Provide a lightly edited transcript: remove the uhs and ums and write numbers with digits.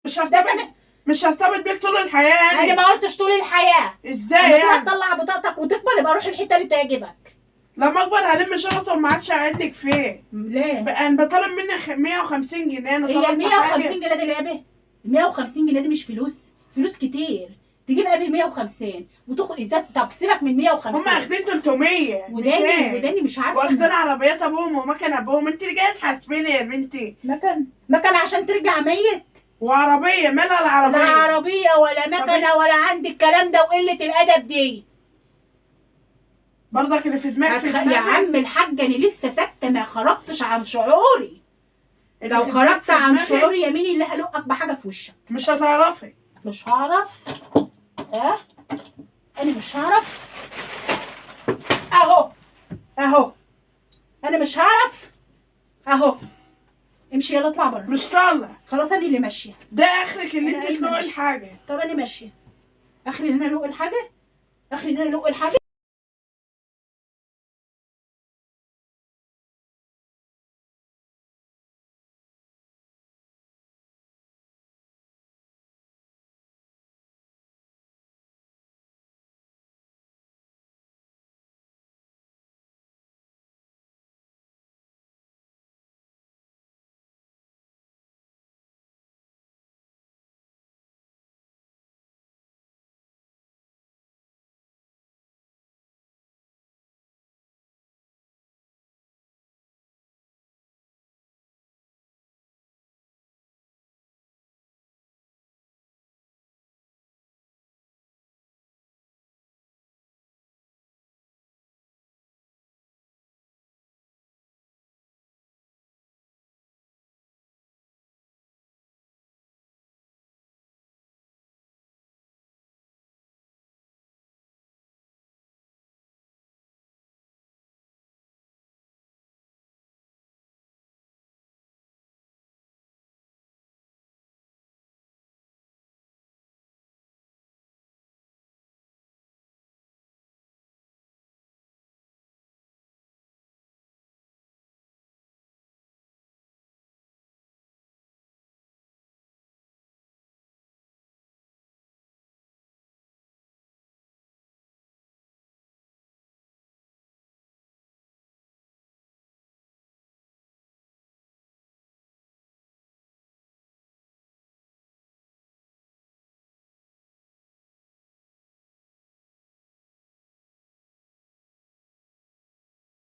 مش هرتبط بيك طول الحياه انا ما قلتش طول الحياه. ازاي لما يعني؟ تطلع بطاقتك وتكبر يبقى روح الحته اللي تعجبك. لما اكبر هلم شنط وما عادش قاعد لك فين. ليه؟ انا بطالب منك 150 جنيه. انا هي طلبت ال 150 جنيه دي لعبه؟ ال 150 جنيه دي مش فلوس؟ فلوس كتير. تجيب قبل 150 وتاخد ازاي؟ طب سيبك من 150. هم اخدين 300 وداني مش عارفه. واخدين عربيات ابوهم ومكن ابوهم. انت اللي جايه تحاسبيني يا بنتي. مكن عشان ترجع ميت؟ وعربيه مالها العربيه؟ لا عربيه ولا مكنه ولا عندي الكلام ده وقله الادب دي. برضك اللي في دماغك يا عم الحاج انا لسه ساكته ما خرجتش عن شعوري. لو خرجت عن شعوري يمين اللي هلقك بحاجه في وشك. مش هتعرفي. مش هعرف. انا مش هعرف. اهو انا مش هعرف. اهو امشي يلا اطلع بره. مش طالع. خلاص انا اللي ماشيه. ده اخرك اللي انت تلوقي الحاجه. طب انا ماشيه. اخري ان انا الوق الحاجه.